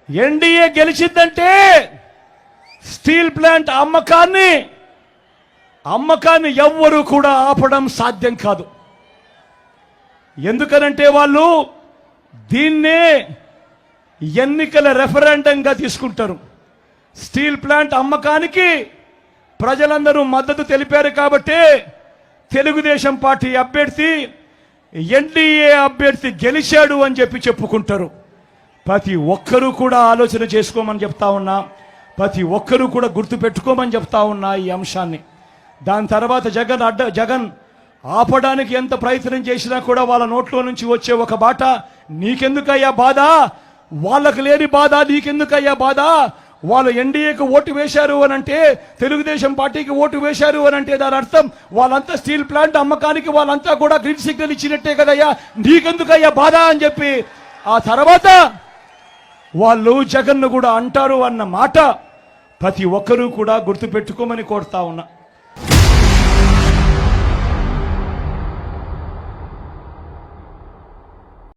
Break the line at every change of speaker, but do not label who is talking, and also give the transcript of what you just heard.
NDA గెలిచిందంటే steel plant అమ్మకాన్ని ఎవ్వరూ కూడా ఆపడం సాధ్యం కాదు. ఎందుకనంటే వాళ్ళు దీన్నే ఎన్నికల రెఫరెండంగా తీసుకుంటారు. స్టీల్ ప్లాంట్ అమ్మకానికి ప్రజలందరూ మద్దతు తెలిపారు కాబట్టి తెలుగుదేశం పార్టీ అభ్యర్థి ఎన్డీఏ అభ్యర్థి గెలిచాడు అని చెప్పి చెప్పుకుంటారు. ప్రతి ఒక్కరూ కూడా ఆలోచన చేసుకోమని చెప్తా ఉన్నా, ప్రతి ఒక్కరూ కూడా గుర్తుపెట్టుకోమని చెప్తా ఉన్నా ఈ అంశాన్ని. దాని తర్వాత జగన్ ఆపడానికి ఎంత ప్రయత్నం చేసినా కూడా వాళ్ళ నోట్లో నుంచి వచ్చే ఒక బాట, నీకెందుకయ్యా బాధ, వాళ్ళకు లేని బాధ నీకెందుకయ్యా బాధ, వాళ్ళు ఎన్డీఏకు ఓటు వేశారు అని అంటే, తెలుగుదేశం పార్టీకి ఓటు వేశారు అని అంటే దాని అర్థం వాళ్ళంతా స్టీల్ ప్లాంట్ అమ్మకానికి వాళ్ళంతా కూడా గ్రీన్ సిగ్నల్ ఇచ్చినట్టే కదయ్యా, నీకెందుకయ్యా బాధ అని చెప్పి ఆ తర్వాత వాళ్ళు జగన్ను కూడా అంటారు అన్న మాట ప్రతి ఒక్కరూ కూడా గుర్తుపెట్టుకోమని కోరుతా ఉన్నా.